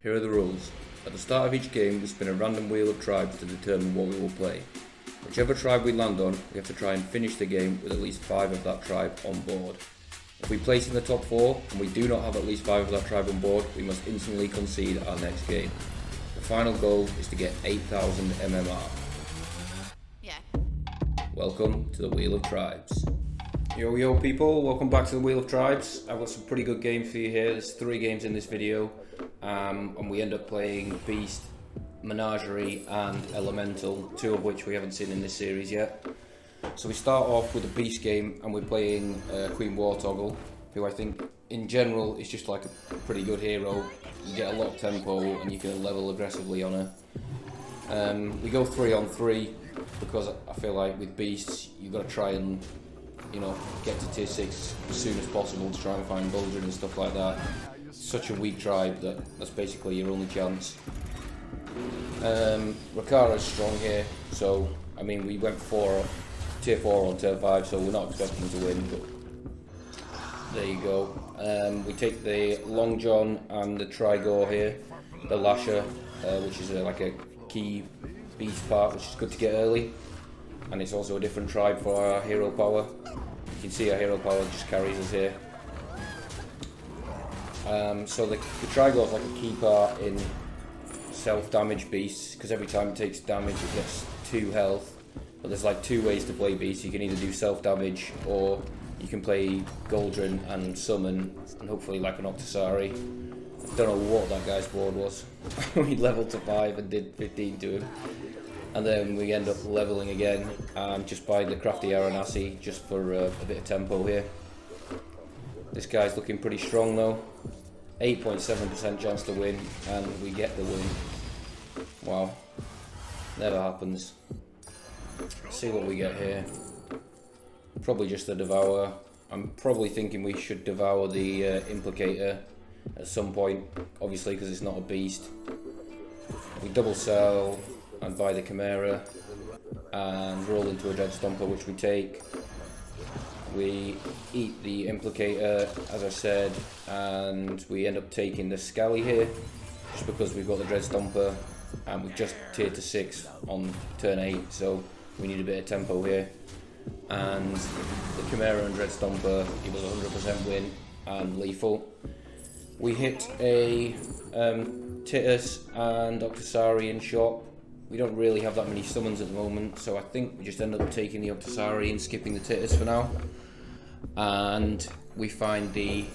Here are the rules. At the start of each game, we spin a random wheel of tribes to determine what we will play. Whichever tribe we land on, we have to try and finish the game with at least 5 of that tribe on board. If we place in the top 4 and we do not have at least 5 of that tribe on board, we must instantly concede our next game. The final goal is to get 8,000 MMR. Yeah. Welcome to the Wheel of Tribes. Yo people, welcome back to the Wheel of Tribes. I've got some pretty good games for you here. There's 3 games in this video, and we end up playing Beast, Menagerie and Elemental, 2 of which we haven't seen in this series yet. So we start off with a Beast game, and we're playing Queen Wartoggle, who I think in general is just like a pretty good hero. You get a lot of tempo and you can level aggressively on her. We go 3 on 3 because I feel like with Beasts you've got to try and get to tier 6 as soon as possible to try and find Bulgrin and stuff like that. Such a weak tribe that's basically your only chance. Rakara's strong here, so I mean we went tier 4 on tier 5, so we're not expecting to win, but there you go. We take the Long John and the Trigor here, the Lasher, which is like a key beast part, which is good to get early, and it's also a different tribe for our hero power. You can see our hero power just carries us here. So the Trigor is like a key part in self-damage beasts, because every time it takes damage it gets 2 health. But there's like 2 ways to play beasts. You can either do self-damage, or you can play Goldrin and summon, and hopefully like an Octosari. Don't know what that guy's board was. We leveled to 5 and did 15 to him. And then we end up leveling again and just buy the crafty Aranasi just for a bit of tempo here. This guy's looking pretty strong though. 8.7% chance to win, and we get the win. Wow. Never happens. Let's see what we get here. Probably just the Devour. I'm probably thinking we should devour the Implicator at some point, obviously because it's not a beast. We double sell and buy the Chimera and roll into a Dread Stomper, which we take. We eat the Implicator, as I said, and we end up taking the Scally here, just because we've got the Dread Stomper and we've just tiered to 6 on turn 8, so we need a bit of tempo here. And the Chimera and Dread Stomper give us 100% win and lethal. We hit a Titus and Octosari in shop. We don't really have that many summons at the moment, so I think we just end up taking the Octosari and skipping the Titus for now. And we find a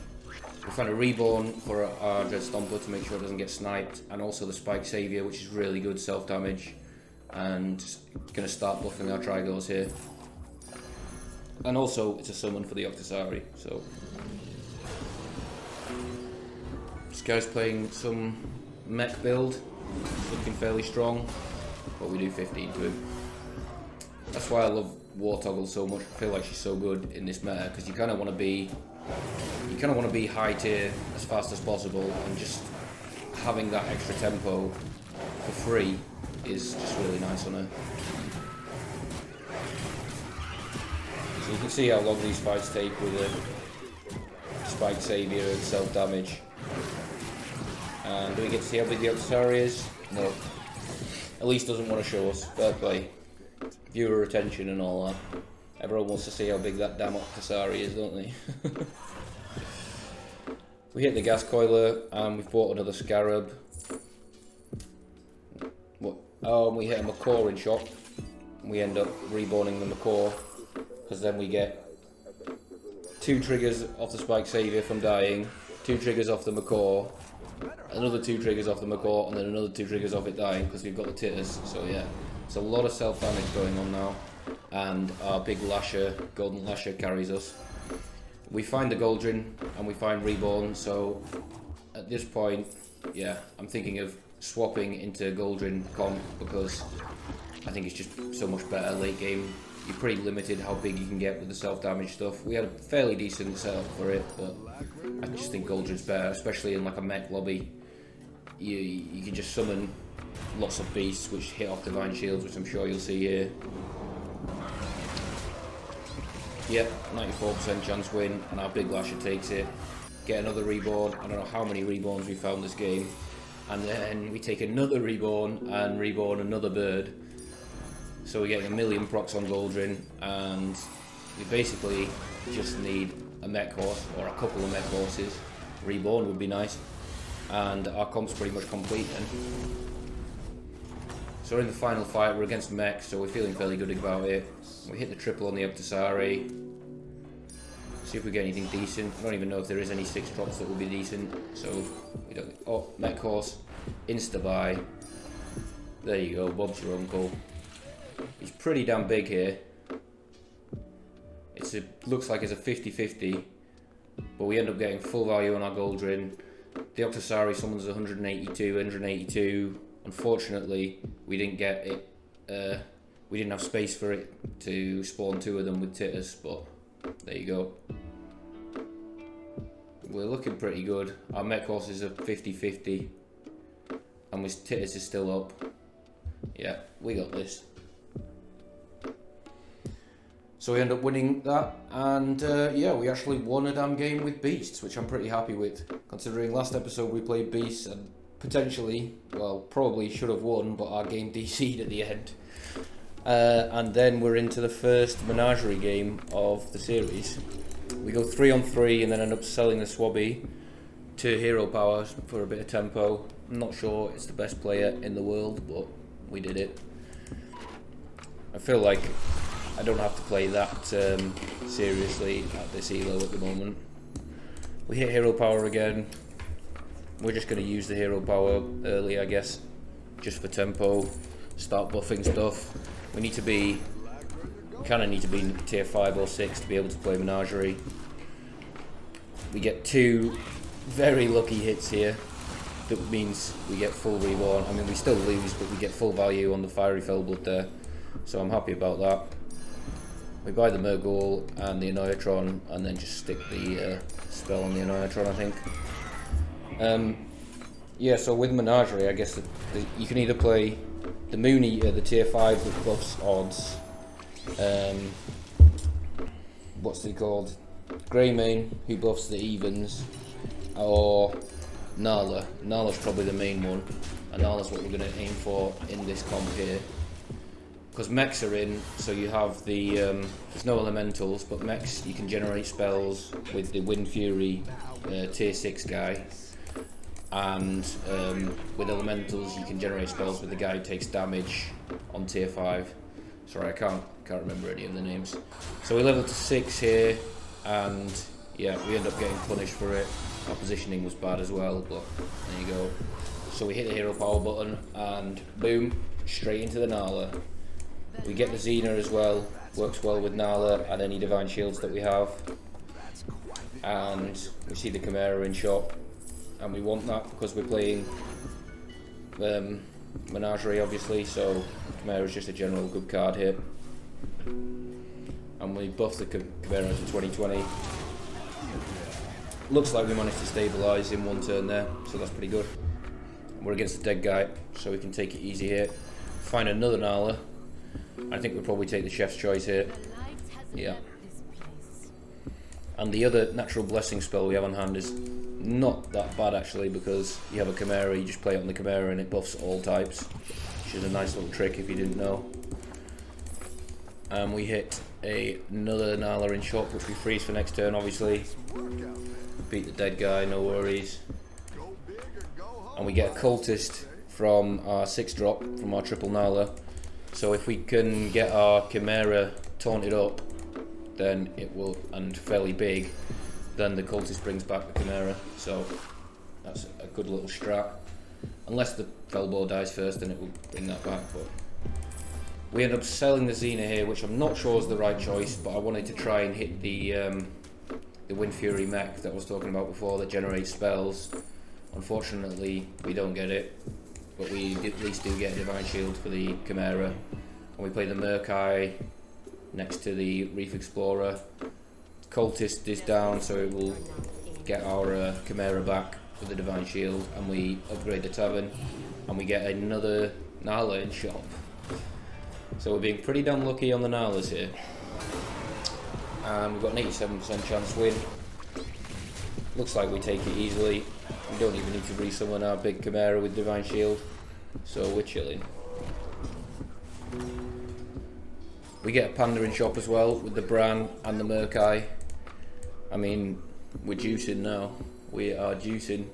Reborn for our Dread Stomper to make sure it doesn't get sniped, and also the Spike Savior, which is really good self-damage, and going to start buffing our Trigors here. And also it's a summon for the Octosari, so this guy's playing some mech build, looking fairly strong, but we do 15 to him. That's why I love Wartoggle so much. I feel like she's so good in this meta, because you kind of want to be high tier as fast as possible, and just having that extra tempo for free is just really nice on her. So you can see how long these fights take with a Spike Savior and self-damage. And do we get to see how big the Octosari is? No. At least doesn't want to show us. Fair play. Viewer retention and all that. Everyone wants to see how big that damn Octosari is, don't they? We hit the Gas Coiler, and we've bought another Scarab. Oh, and we hit a Macaw in shop. We end up reborning the Macaw, because then we get 2 triggers off the Spike Savior from dying, 2 triggers off the Macaw, another 2 triggers off the Macaw, and then another 2 triggers off it dying, because we've got the Titus. So yeah, it's a lot of self-damage going on now, and our big Lasher, Golden Lasher, carries us. We find the Goldrin, and we find Reborn, so at this point, yeah, I'm thinking of swapping into Goldrin comp, because I think it's just so much better late game. You're pretty limited how big you can get with the self-damage stuff. We had a fairly decent setup for it, but I just think Goldrin's better, especially in like a mech lobby. You can just summon lots of beasts which hit off Divine Shields, which I'm sure you'll see here. Yep, 94% chance win, and our big Lasher takes it. Get another reborn. I don't know how many reborns we found this game. and then we take another reborn and reborn another bird. So we're getting 1,000,000 procs on Goldrin, and we basically just need a mech horse or a couple of mech horses. Reborn would be nice, and our comp's pretty much complete then. So we're in the final fight, we're against mech, so we're feeling fairly good about it. We hit the triple on the Octasari. See if we get anything decent. I don't even know if there is any 6 drops that will be decent, so we don't. Oh, mech horse, insta buy. There you go, Bob's your uncle. He's pretty damn big here. Looks like it's a 50-50, but we end up getting full value on our Goldrin. The Octasari summons 182. Unfortunately, we didn't get it. We didn't have space for it to spawn 2 of them with Titus, but there you go. We're looking pretty good. Our mech horses are 50-50, and Titus is still up. Yeah, we got this. So we end up winning that, and yeah, we actually won a damn game with Beasts, which I'm pretty happy with, considering last episode we played Beasts and potentially, well, probably should have won, but our game DC'd at the end. And then we're into the first Menagerie game of the series. We go 3-on-3 and then end up selling the Swabby to Hero Power for a bit of tempo. I'm not sure it's the best player in the world, but we did it. I feel like I don't have to play that seriously at this elo at the moment. We hit Hero Power again. We're just going to use the Hero Power early, I guess, just for tempo, start buffing stuff. We kind of need to be in tier 5 or 6 to be able to play Menagerie. We get 2 very lucky hits here. That means we get full reborn. I mean, we still lose, but we get full value on the Fiery Fellblood there. So I'm happy about that. We buy the Murgul and the Annoyatron, and then just stick the spell on the Annoyatron, I think. Yeah, so with Menagerie, I guess you can either play the Moon Eater, the tier 5 that buffs odds. What's he called? Greymane, who buffs the evens, or Nala. Nala's probably the main one, and Nala's what we're going to aim for in this comp here. Because mechs are in, so you have the, there's no elementals, but mechs you can generate spells with the Wind Fury tier 6 guy, and with elementals you can generate spells with the guy who takes damage on tier 5. Sorry, I can't remember any of the names. So we level to 6 here, and yeah, we end up getting punished for it. Our positioning was bad as well, but there you go. So we hit the Hero Power button, and boom, straight into the Nala. We get the Xena as well, works well with Nala and any Divine Shields that we have. And we see the Chimera in shop, and we want that because we're playing Menagerie obviously, so Chimera is just a general good card here. And we buff the Chimera to 2020. Looks like we managed to stabilise in one turn there, so that's pretty good. We're against the dead guy, so we can take it easy here. Find another Nala. I think we'll probably take the Chef's Choice here. Yeah. And the other Natural Blessing spell we have on hand is not that bad actually, because you have a Chimera, you just play it on the Chimera and it buffs all types, which is a nice little trick if you didn't know. And we hit another Nala in shop, which we freeze for next turn obviously. Beat the dead guy, no worries. And we get a Cultist from our 6-drop, from our triple Nala. So if we can get our Chimera taunted up, then it will, and fairly big, then the Cultist brings back the Chimera. So that's a good little strat. Unless the Fellbow dies first, then it will bring that back. But we end up selling the Xena here, which I'm not sure is the right choice, but I wanted to try and hit the Wind Fury mech that I was talking about before that generates spells. Unfortunately, we don't get it. But we at least do get a Divine Shield for the Chimera. And we play the Murkai next to the Reef Explorer. Cultist is down, so it will get our Chimera back with the Divine Shield. And we upgrade the Tavern, and we get another Nala in shop. So we're being pretty damn lucky on the Nalas here. And we've got an 87% chance win. Looks like we take it easily. We don't even need to resummon our big Chimera with Divine Shield, so we're chilling. We get a Panda in shop as well with the Bran and the Murkai. I mean, we're juicing now. We are juicing.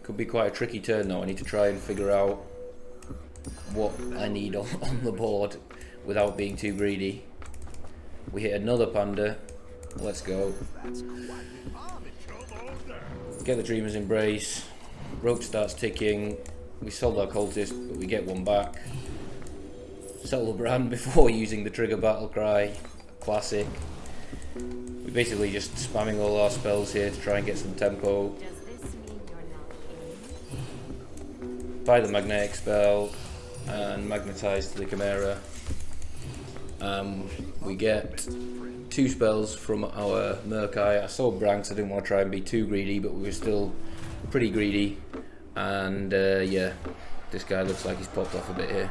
Could be quite a tricky turn now. I need to try and figure out what I need on the board without being too greedy. We hit another Panda. Let's go. Get the Dreamer's Embrace. Rope starts ticking. We sold our cultist, but we get one back. Sell the brand before using the trigger battle cry. Classic. We're basically just spamming all our spells here to try and get some tempo. Buy the magnetic spell and magnetize the Chimera. We get 2 spells from our Murkai. I sold Branks, I didn't want to try and be too greedy, but we were still pretty greedy. And yeah, this guy looks like he's popped off a bit here.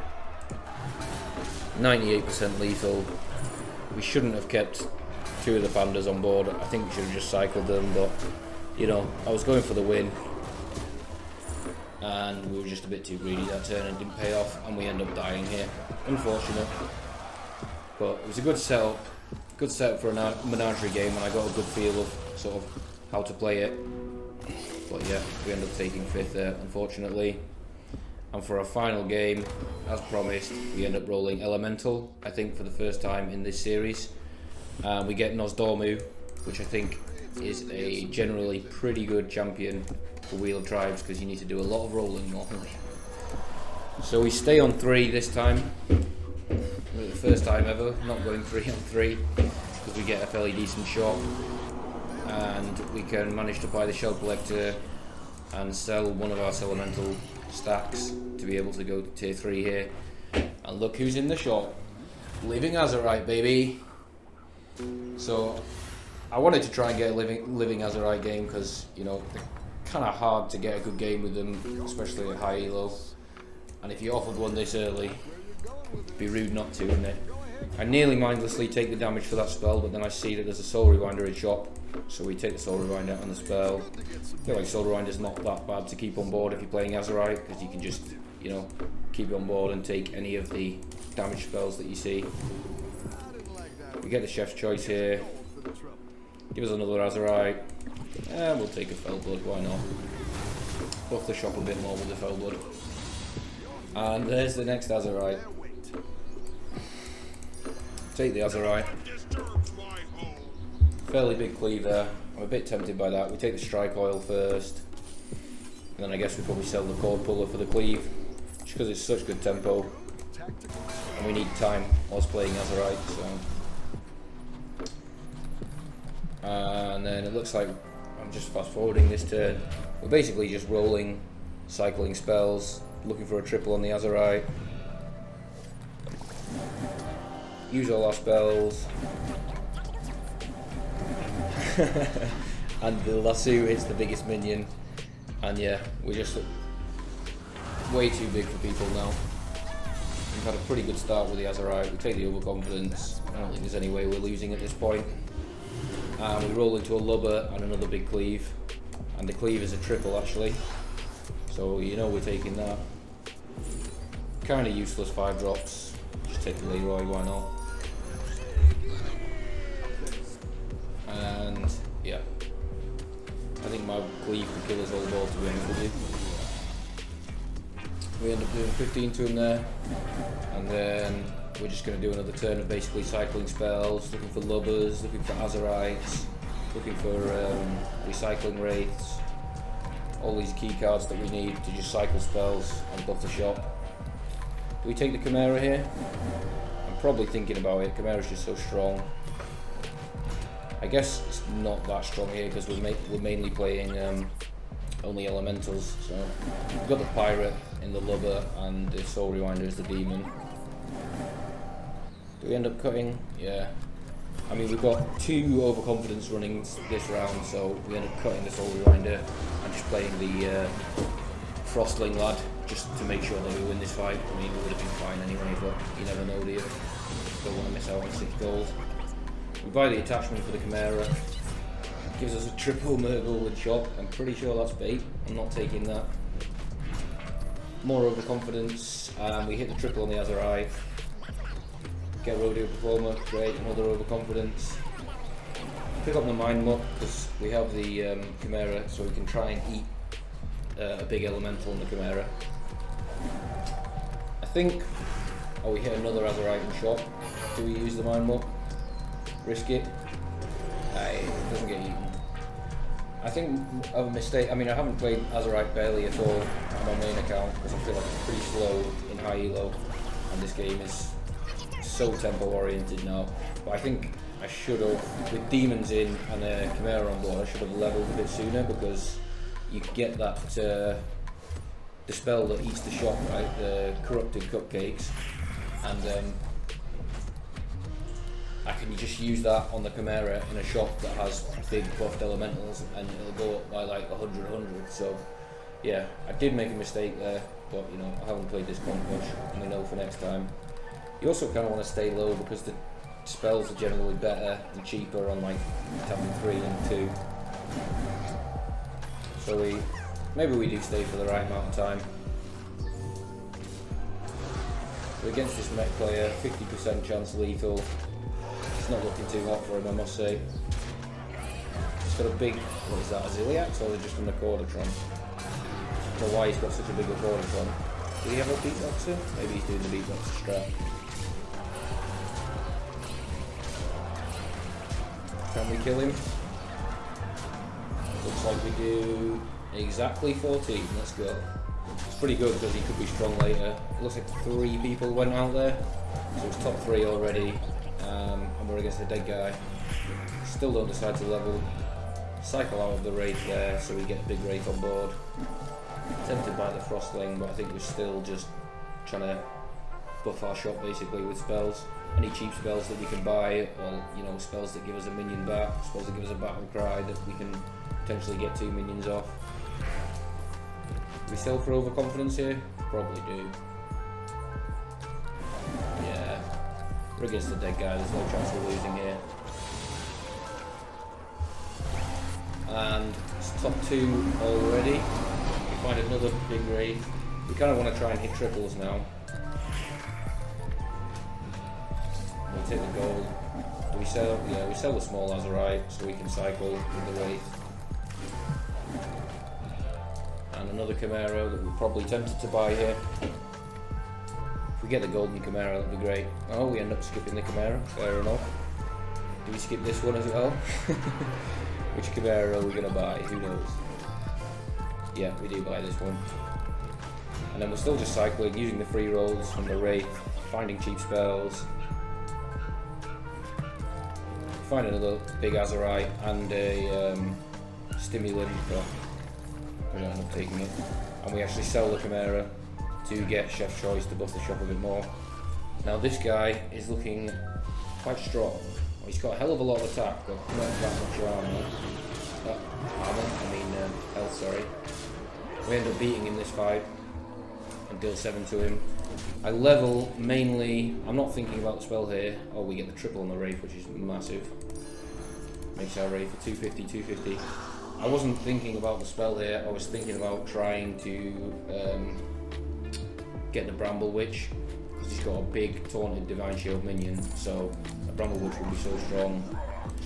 98% lethal. We shouldn't have kept 2 of the Pandas on board. I think we should have just cycled them, but you know, I was going for the win. And we were just a bit too greedy that turn and didn't pay off, and we end up dying here. Unfortunate. But it was a good setup. Good setup for a Menagerie game, and I got a good feel of sort of how to play it. But yeah, we end up taking 5th there, unfortunately. And for our final game, as promised, we end up rolling Elemental, I think for the first time in this series. We get Nosdormu, which I think is a generally pretty good champion for Wheel of Tribes, because you need to do a lot of rolling normally. So we stay on 3 this time. For the first time ever, not going 3 on 3, because we get a fairly decent shot. And we can manage to buy the Shell Collector and sell one of our Elemental stacks to be able to go to tier 3 here. And look who's in the shop. Living Azurite, baby. So I wanted to try and get a living Azurite game, because you know they're kind of hard to get a good game with them, especially at high elo. And if you offered one this early, it'd be rude not to, wouldn't it? I nearly mindlessly take the damage for that spell, but then I see that there's a Soul Rewinder in shop, so we take the Soul Rewinder on the spell. I feel like Soul Rewinder's not that bad to keep on board if you're playing Azurite, because you can just, you know, keep it on board and take any of the damage spells that you see. We get the Chef's Choice here. Give us another Azurite. We'll take a Fellblood, why not? Buff the shop a bit more with the Fellblood. And there's the next Azurite. Take the Azurite. Fairly big cleaver. I'm a bit tempted by that. We take the Strike Oil first. And then I guess we probably sell the Cord Puller for the cleave, just because it's such good tempo. And we need time whilst playing Azurite, so. And then it looks like I'm just fast forwarding this turn. We're basically just rolling, cycling spells, looking for a triple on the Azurite. Use all our spells. And the Lasso hits the biggest minion. And yeah, we're just way too big for people now. We've had a pretty good start with the Azurite. We take the Overconfidence. I don't think there's any way we're losing at this point. And we roll into a Lubber and another big cleave. And the cleave is a triple actually. So you know we're taking that. Kind of useless 5 drops. Just take the Leroy, why not? And yeah. I think my cleave could kill us all ball, to be honest with you. We end up doing 15 to him there. And then we're just going to do another turn of basically cycling spells, looking for Lubbers, looking for Azurites, looking for recycling wraiths. All these key cards that we need to just cycle spells and buff the shop. Do we take the Chimera here? I'm probably thinking about it. Chimera's just so strong. I guess it's not that strong here because we're mainly playing only elementals. So we've got the Pirate in the Lubber and the Soul Rewinder is the Demon. Do we end up cutting? Yeah. I mean, we've got 2 Overconfidence running this round, so we end up cutting the Soul Rewinder and just playing the Frostling lad just to make sure that we win this fight. I mean, we would have been fine anyway, but you never know, do you? Don't want to miss out on 6 gold. We buy the attachment for the Chimera. Gives us a triple Murgle with Chop. I'm pretty sure that's bait. I'm not taking that. More overconfidence, and we hit the triple on the Azerite. Get Rodeo Performer, great, another overconfidence. Pick up the Mind Mutt because we have the Chimera, so we can try and eat a big elemental in the Chimera. I think. Oh, we hit another Azerite in shot. Do we use the Mind Mutt? Risk it? It doesn't get eaten. I think of a mistake. I mean, I haven't played Azerite barely at all on my main account because I feel like it's pretty slow in high elo, and this game is so tempo oriented now. But I think I should have, with demons in and a Chimera on board, I should have leveled a bit sooner because you get that the spell that eats the shop, right? The corrupted cupcakes, and I can just use that on the Chimera in a shop that has big buffed elementals, and it'll go up by like 100. So yeah, I did make a mistake there, but you know, I haven't played this comp much, and we know for next time. You also kind of want to stay low because the spells are generally better and cheaper on like tapping 3 and 2. So maybe we do stay for the right amount of time. So against this mech player, 50% chance lethal. It's not looking too hot for him, I must say. He's got a big, what is that, a Ziliax, or just an Accordatron? I don't know why he's got such a big Accordatron. Do he have a beatboxer? Maybe he's doing the beatboxer strat. Can we kill him? Looks like we do exactly 14. Let's go. It's pretty good because he could be strong later. It looks like 3 people went out there, so it's top 3 already. And we're against a dead guy. Still don't decide to level. Cycle out of the Wraith there, so we get a big Wraith on board. Tempted by the Frostling, but I think we're still just trying to buff our shop basically with spells. Any cheap spells that we can buy, or you know, spells that give us a minion back, spells that give us a battle cry that we can potentially get 2 minions off. Do we sell for overconfidence here? Probably do. Yeah. We're against the dead guy, there's no chance of losing here. And it's top 2 already. We find another big Wraith. We kind of want to try and hit triples now. We'll take the gold. Do we sell? Yeah, we sell the small Azerite so we can cycle with the Wraith. And another Chimera that we're probably tempted to buy here. If we get the golden Chimera, that'd be great. Oh, we end up skipping the Chimera, fair enough. Do we skip this one as well? Which Chimera are we going to buy? Who knows? Yeah, we do buy this one. And then we're still just cycling, using the free rolls from the Wraith, finding cheap spells. Find another big Azerite and a Stimulant, but we don't end up taking it. And we actually sell the Chimera to get Chef's Choice to buff the shop a bit more. Now this guy is looking quite strong. He's got a hell of a lot of attack, but not that much armor. Health, sorry. We end up beating him this fight and deal 7 to him. I level mainly, I'm not thinking about the spell here. Oh, we get the triple on the Wraith, which is massive. Makes our Wraith a 250, 250. I wasn't thinking about the spell here, I was thinking about trying to get the Bramble Witch, because he's got a big taunted Divine Shield minion, so a Bramble Witch would be so strong.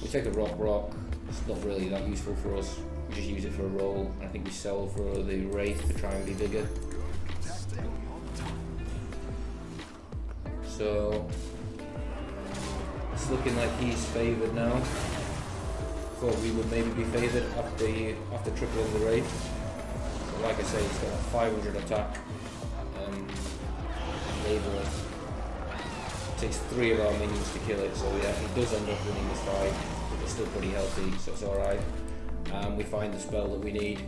We take a Rock, it's not really that useful for us, we just use it for a roll, and I think we sell for the Wraith to try and be bigger. So it's looking like he's favoured now. Thought we would maybe be favoured after tripling the Wraith. But like I say, he's got a 500 attack. Labourer. It takes 3 of our minions to kill it, so yeah, he does end up winning this fight, but it's still pretty healthy, so it's alright. We find the spell that we need.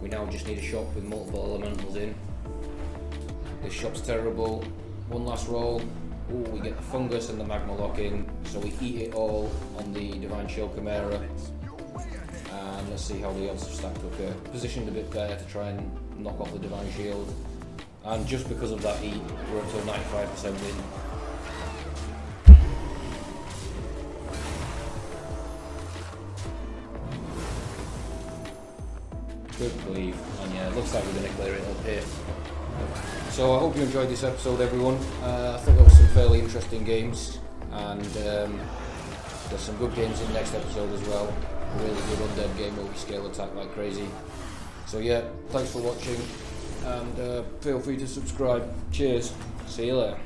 We now just need a shop with multiple elementals in. This shop's terrible. One last roll. Ooh, we get the fungus and the magma lock in, so we eat it all on the Divine Shield Chimera. And let's see how the odds have stacked up here. Positioned a bit better to try and knock off the Divine Shield. And just because of that eat, we're up to a 95% win. Good cleave. And yeah, it looks like we're going to clear it up here. So I hope you enjoyed this episode, everyone. I thought there were some fairly interesting games, and there's some good games in the next episode as well. A really good undead game where we scale attack like crazy. So yeah, thanks for watching, and feel free to subscribe. Cheers. See you later.